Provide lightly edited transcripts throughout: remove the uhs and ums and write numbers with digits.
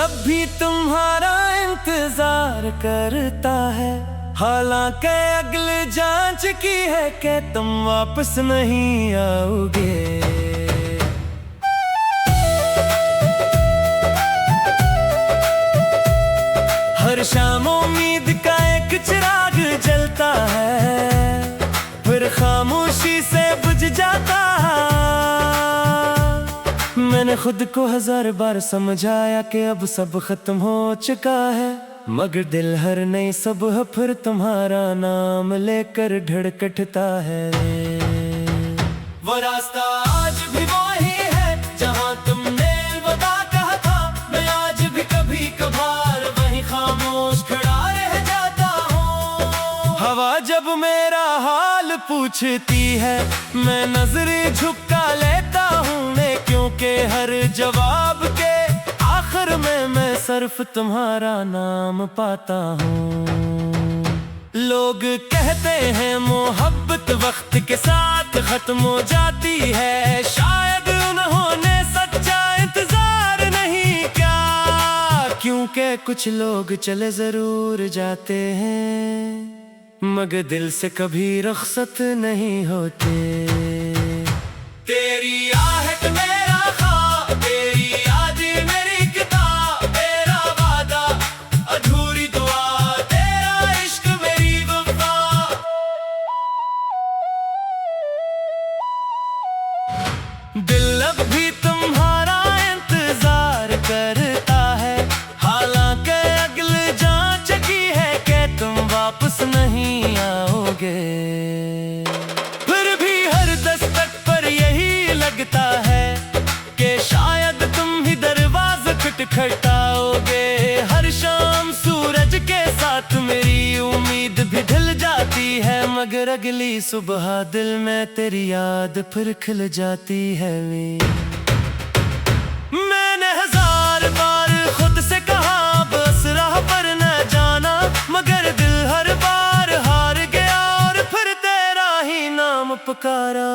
अब भी तुम्हारा इंतजार करता है, हालांकि अगली जांच की है कि तुम वापस नहीं आओगे। हर शाम उम्मीद का एक चिराग जलता है, फिर खामोशी से बुझ जाता है। मैंने खुद को 1000 बार समझाया कि अब सब खत्म हो चुका है, मगर दिल हर नई सुबह फिर तुम्हारा नाम लेकर धड़कता है। वो रास्ता आज भी वही है जहाँ तुमने अलविदा कहा था। मैं आज भी कभी कभार वहीं खामोश खड़ा रह जाता हूँ। हवा जब मेरा हाल पूछती है, मैं नजरें झुका लेता हूँ, क्योंकि हर जवाब के आखिर में मैं सिर्फ तुम्हारा नाम पाता हूँ। लोग कहते हैं मोहब्बत वक्त के साथ खत्म हो जाती है, शायद उन्होंने सच्चा इंतजार नहीं किया, क्योंकि कुछ लोग चले जरूर जाते हैं मगर दिल से कभी रुखसत नहीं होते। तेरी आहट मेरा ख्वाब, तेरी यादें मेरी किताब, तेरा वादा अधूरी दुआ, तेरा इश्क मेरी वफा। दिल अब भी तुम्हारा इंतजार करता है, हालांकि अगली जांच की है कि तुम वापस नहीं आओगे। फिर भी हर दस्तक पर यही लगता है कि शायद तुम ही दरवाजा खटखटाओगे। हर शाम सूरज के साथ मेरी उम्मीद भी ढल जाती है, मगर अगली सुबह दिल में तेरी याद फिर खिल जाती है। मैंने 1000 बार खुद से कहा बस राह पर न जाना, मगर दिल हर बार हार गया और फिर तेरा ही नाम पुकारा।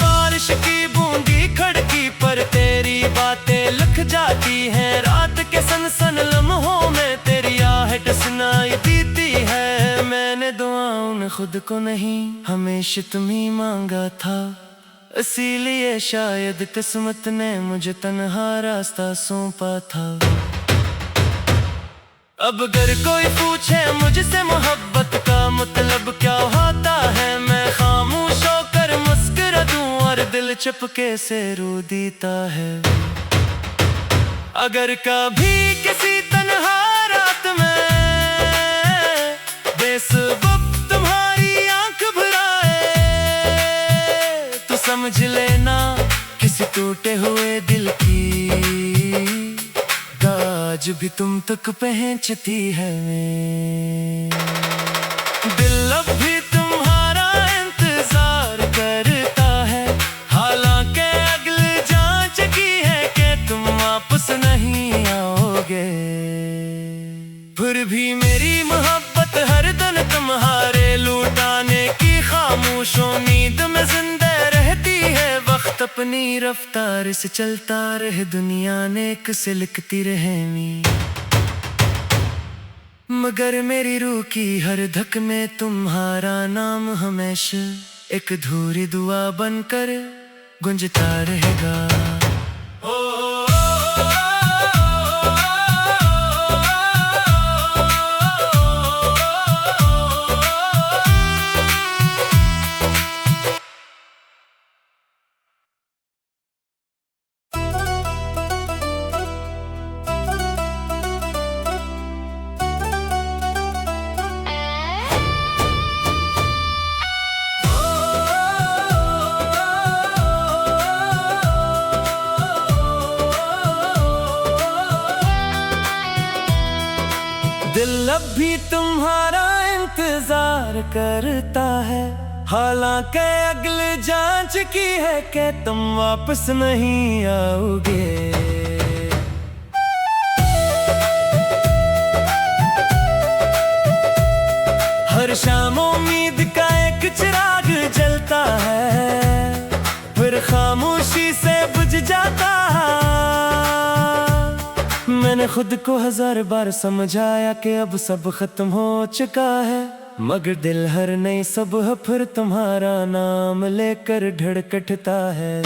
बारिश की बूंदी खिड़की पर तेरी बातें लिख जाती हैं, रात के सन लम्हों में तेरी आहट सुनाई देती है। मैंने दुआओं में खुद को नहीं हमेशा तुम्ही मांगा था, इसीलिए शायद किस्मत ने मुझे तन्हा रास्ता सौंपा था। अब अगर कोई पूछे मुझसे मोहब्बत का मतलब क्या होता है, मैं खामोश होकर मुस्कुरा दूं और दिल चुपके से रो देता है। अगर कभी किसी तन्हा रात में बेसबब तुम्हारी आंख भराए, तो समझ लेना किसी टूटे हुए दिल की आज भी तुम तक पहुंचती है। दिल अब भी तुम्हारा इंतजार करता है, हालांकि अगली जांच की है कि तुम वापस नहीं आओगे। फिर भी मेरी मोहब्बत हर दिन तुम्हारे लुटाने की खामोशों नींद में जिंदा रहती है। वक्त अपनी रफ्तार से चलता रहे, दुनिया ने किसे लिखती रहे मगर मेरी रूह की हर धक में तुम्हारा नाम हमेशा एक अधूरी दुआ बनकर गुंजता रहेगा। दिल अब भी तुम्हारा इंतजार करता है, हालांकि अगली जांच की है कि तुम वापस नहीं आओगे। हर शाम उम्मीद का एक चिराग जलता है, फिर खामोशी से बुझ जाता है। मैंने खुद को 1000 बार समझाया कि अब सब खत्म हो चुका है, मगर दिल हर नई सुबह फिर तुम्हारा नाम लेकर धड़कता है।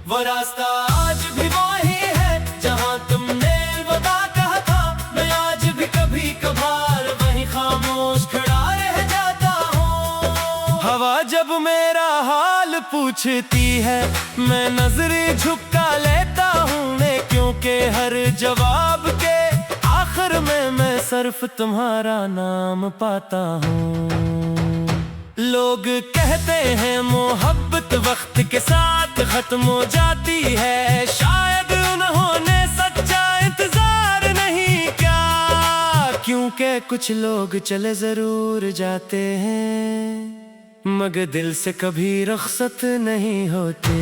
वो रास्ता आज भी वही है जहाँ तुमने अलविदा कहा था। मैं आज भी कभी कभार वहीं खामोश खड़ा रह जाता हूँ। हवा जब मेरा हाल पूछती है मैं नजरें झुका लेता हूँ, क्योंकि हर जवाब के आखिर में मैं सिर्फ तुम्हारा नाम पाता हूँ। लोग कहते हैं मोहब्बत वक्त के साथ खत्म हो जाती है, शायद उन्होंने सच्चा इंतजार नहीं किया, क्योंकि कुछ लोग चले जरूर जाते हैं मगर दिल से कभी रुखसत नहीं होते।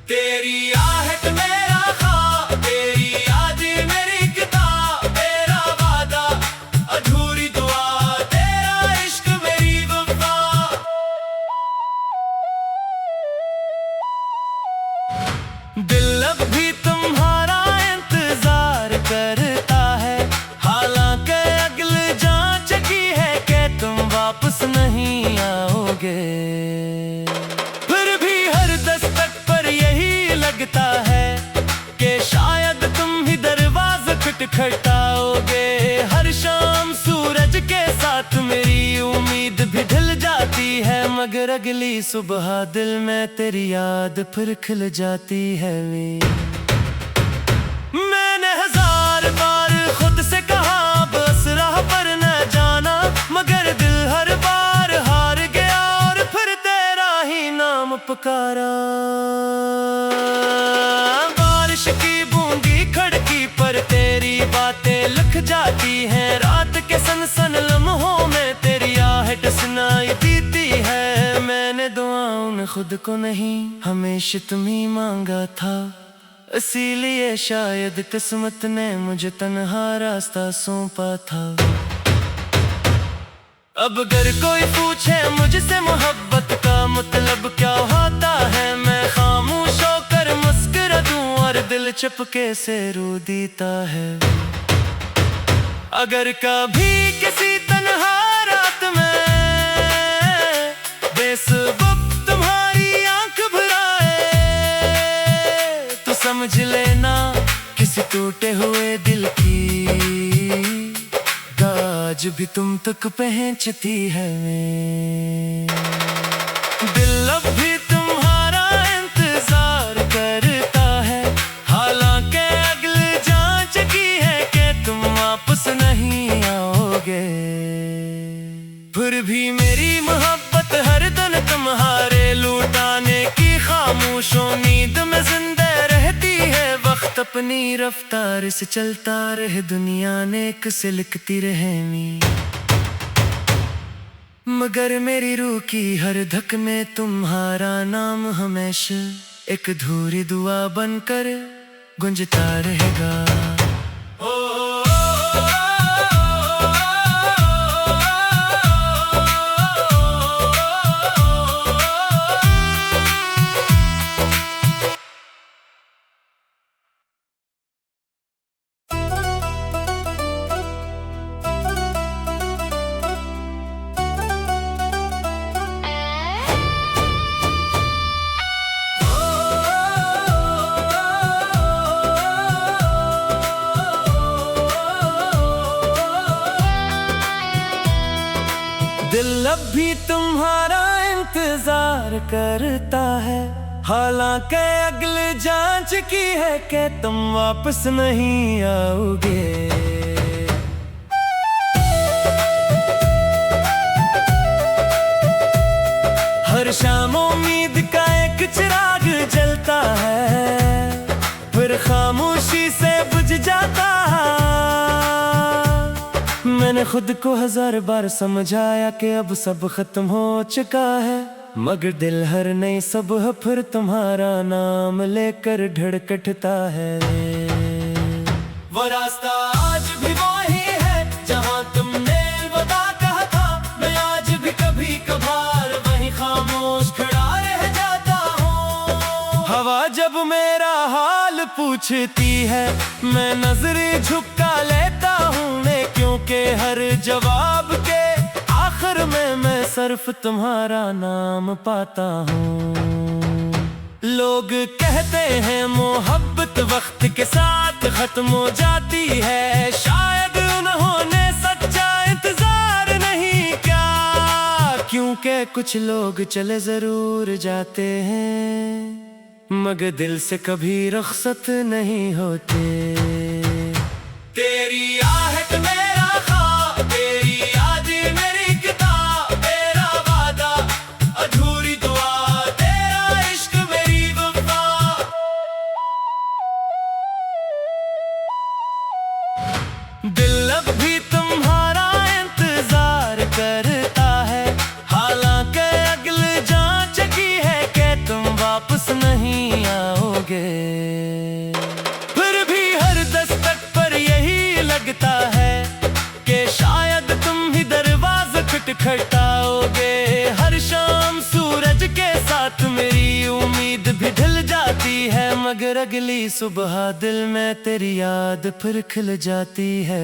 तेरी आहट मेरा ख्वाब, तेरी यादें मेरी किताब, तेरा वादा अधूरी दुआ, तेरा इश्क मेरी वफा। दिल अब भी तुम्हारा इंतजार करता है, हालांकि अगली जांच की है कि तुम वापस नहीं आओगे। फिर भी हर दस्तक पर यही लगता है कि शायद तुम ही दरवाजा खटखटाओगे। हर शाम सूरज के साथ मेरी उम्मीद भी ढल जाती है, मगर अगली सुबह दिल में तेरी याद फिर खिल जाती है। मैंने 1000 बार खुद से कहा बस राह पर न जाना, मगर दिल हर बार हार गया और फिर तेरा ही नाम पुकारा। बारिश की बूंदी खिड़की पर तेरी बातें लिख जाती हैं, रात के सनसन लम्हों में तेरी आहट सुनाई देती है। मैंने दुआओं में खुद को नहीं हमेशा तुम्ही मांगा था, इसीलिए शायद किस्मत ने मुझे तन्हा रास्ता सौंपा था। अब अगर कोई पूछे मुझसे मोहब्बत का मतलब क्या होता है, मैं खामोश होकर मुस्कुरा दूं और दिल चुपके से रो देता है। अगर कभी किसी तन्हा रात में बेसबब तुम्हारी आंख भराए, तो समझ लेना किसी टूटे हुए दिल की आज भी तुम तक पहुंचती है। दिल अब भी तुम्हारा इंतजार करता है, हालांकि अगली जांच की है कि तुम वापस नहीं आओगे। फिर भी मेरी मोहब्बत हर दिन तुम्हारे लुटाने की खामोशों नींद में जिंदा रहती है। वक्त अपनी रफ्तार से चलता रहे, दुनिया ने किसे लिखती रहे मगर मेरी रूह की हर धक में तुम्हारा नाम हमेशा एक अधूरी दुआ बनकर गुंजता रहेगा। दिल अब भी तुम्हारा इंतजार करता है, हालांकि अगली जांच की है कि तुम वापस नहीं आओगे। हर शाम उम्मीद का एक चिराग जलता है, फिर खामोशी से बुझ जाता है। मैंने खुद को 1000 बार समझाया कि अब सब खत्म हो चुका है, मगर दिल हर नई सुबह फिर तुम्हारा नाम लेकर धड़कता है। वो रास्ता आज भी वही है जहाँ तुमने अलविदा कहा था। मैं आज भी कभी कभार वहीं खामोश खड़ा रह जाता हूँ। हवा जब मेरा हाल पूछती है, मैं नजरें झुका लेता हूँ मैं, क्योंकि हर जवाब के आखिर में मैं सिर्फ तुम्हारा नाम पाता हूँ। लोग कहते हैं मोहब्बत वक्त के साथ खत्म हो जाती है, शायद उन्होंने सच्चा इंतजार नहीं किया, क्योंकि कुछ लोग चले जरूर जाते हैं मगर दिल से कभी रुखसत नहीं होते। तेरी आहट मेरा ख्वाब, तेरी याद मेरी किताब, तेरा वादा अधूरी दुआ, तेरा इश्क मेरी वफा। दिल अब भी तुम्हारा इंतजार करता है, हालांकि अगली जांच की है कि तुम वापस नहीं आओगे। फिर भी हर दस्तक पर यही लगता है कि शायद तुम ही दरवाजा खटखटाओगे। हर शाम सूरज के साथ मेरी उम्मीद भी ढल जाती है, मगर अगली सुबह दिल में तेरी याद फिर खिल जाती है।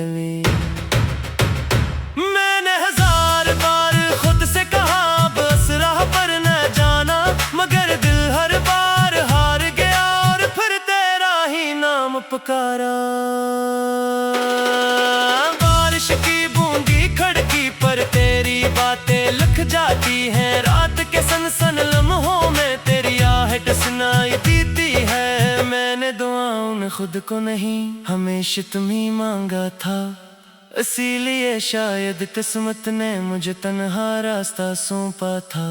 मैंने हजार बार खुद से कहा बस राह पर न जाना, मगर दिल हर बार हार गया और फिर तेरा ही नाम पुकारा। बारिश की बूंदी खिड़की पर तेरी बातें लिख जाती हैं, रात के सनसन लम्हों में तेरी आहट सुनाई देती है। मैंने दुआओं में खुद को नहीं हमेशा तुम्ही मांगा था, इसीलिए शायद किस्मत ने मुझे तन्हा रास्ता सौंपा था।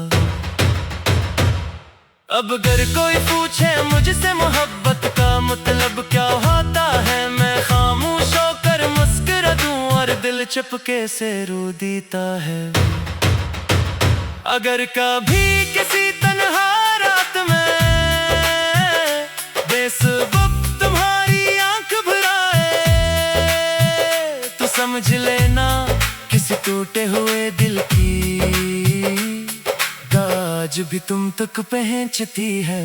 अब अगर कोई पूछे मुझसे मोहब्बत का मतलब क्या होता है, मैं खामोश होकर मुस्कुरा दूं और दिल चुपके से रो देता है। अगर कभी किसी तन्हा रात में बेसबब तुम्हारी आंख भराए, तो समझ लेना किसी टूटे हुए दिल की आज भी तुम तक पहुंचती है।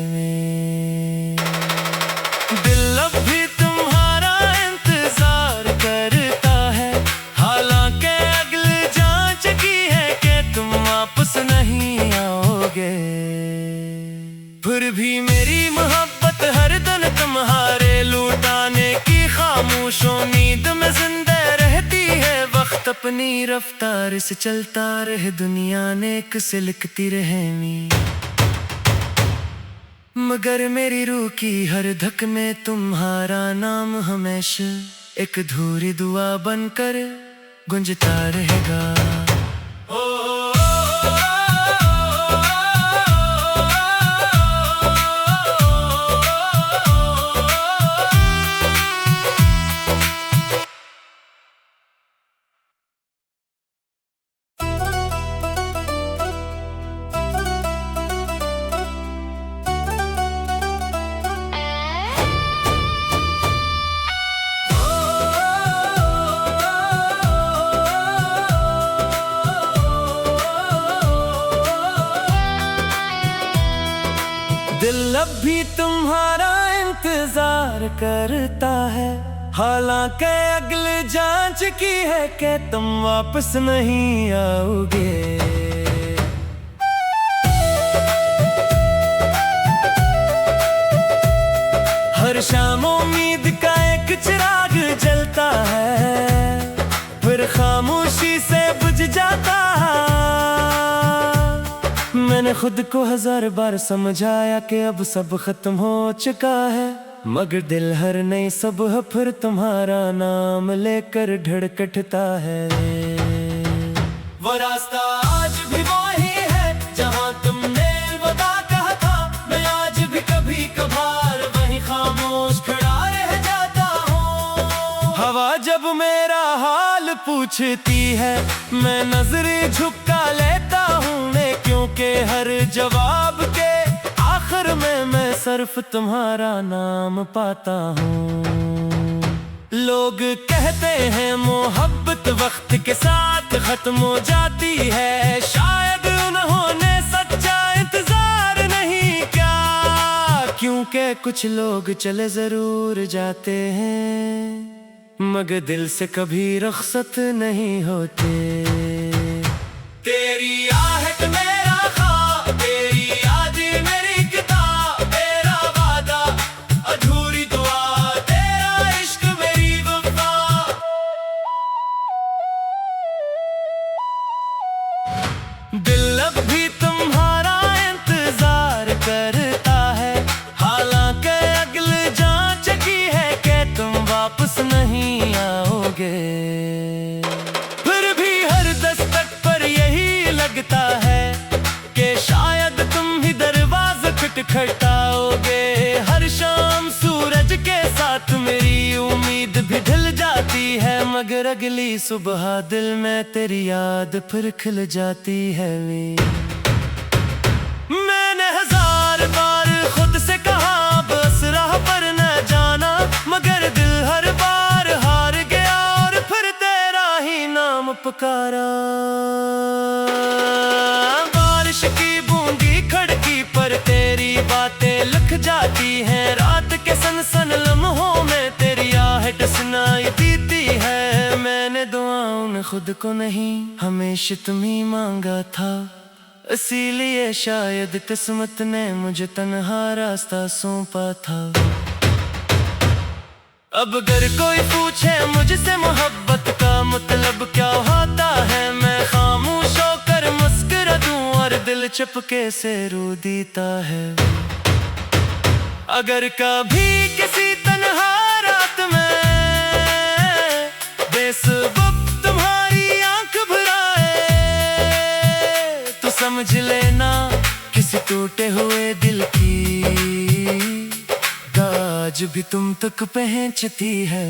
दिल अब भी तुम्हारा इंतजार करता है, हालांकि अगली जांच की है कि तुम वापस नहीं आओगे। फिर भी मेरी मोहब्बत हर दिन तुम्हारे लुटाने की खामोशों नींद में जिंदा रहती है। वक्त अपनी रफ्तार से चलता रहे, दुनिया ने किसे लिखती रहे मगर मेरी रूह की हर धक में तुम्हारा नाम हमेशा एक अधूरी दुआ बनकर गुंजता रहेगा। दिल अब भी तुम्हारा इंतजार करता है, हालांकि अगली जांच की है कि तुम वापस नहीं आओगे। हर शाम उम्मीद का एक चिराग जलता है, फिर खामोशी से बुझ जाता है। मैंने खुद को हजार बार समझाया कि अब सब खत्म हो चुका है, मगर दिल हर नई सुबह फिर तुम्हारा नाम लेकर धड़कता है। वो रास्ता आज भी वही है जहाँ तुमने अलविदा कहा था, मैं आज भी कभी कभार वहीं खामोश खड़ा रह जाता हूँ। हवा जब मेरा हाल पूछती है, मैं नजरें झुका लेता हूँ मैं, क्योंकि हर जवाब के आखिर में मैं सिर्फ तुम्हारा नाम पाता हूँ। लोग कहते हैं मोहब्बत वक्त के साथ खत्म हो जाती है, शायद उन्होंने सच्चा इंतजार नहीं किया, क्योंकि के कुछ लोग चले जरूर जाते हैं, मगर दिल से कभी रुखसत नहीं होते। तेरी आहट मेरा ख्वाब, तेरी याद मेरी किताब, तेरा वादा अधूरी दुआ, तेरा इश्क मेरी वफा। दिल अब भी तुम्हारा इंतजार करता है, हालांकि अगली जांच की है कि तुम वापस नहीं आओगे। फिर भी हर दस्तक पर यही लगता है कि शायद तुम ही दरवाज़ा खटखटाओगे। हर शाम सूरज के साथ मेरी उम्मीद भी ढल जाती है, मगर अगली सुबह दिल में तेरी याद फिर खिल जाती है। मैंने हजार बार खुद से कहा बस राह पर न जाना, मगर दिल हर बार हार गया और फिर तेरा ही नाम पुकारा। बारिश की बूंदी खिड़की पर तेरी बातें लिख जाती हैं, रात के सनसन लम्हों में तेरी आहट सुनाई देती है। मैंने दुआओं में खुद को नहीं, हमेशा तुम्हीं मांगा था, इसीलिए शायद किस्मत ने मुझे तन्हा रास्ता सौंपा था। अब अगर कोई पूछे मुझसे मोहब्बत का मतलब क्या होता है, मैं खामोश होकर मुस्कुरा दूं और दिल चुपके से रो देता है। अगर कभी किसी तन्हा रात में बेसबब तुम्हारी आंख भराए, तो समझ लेना किसी टूटे हुए दिल की आज भी तुम तक पहुंचती है।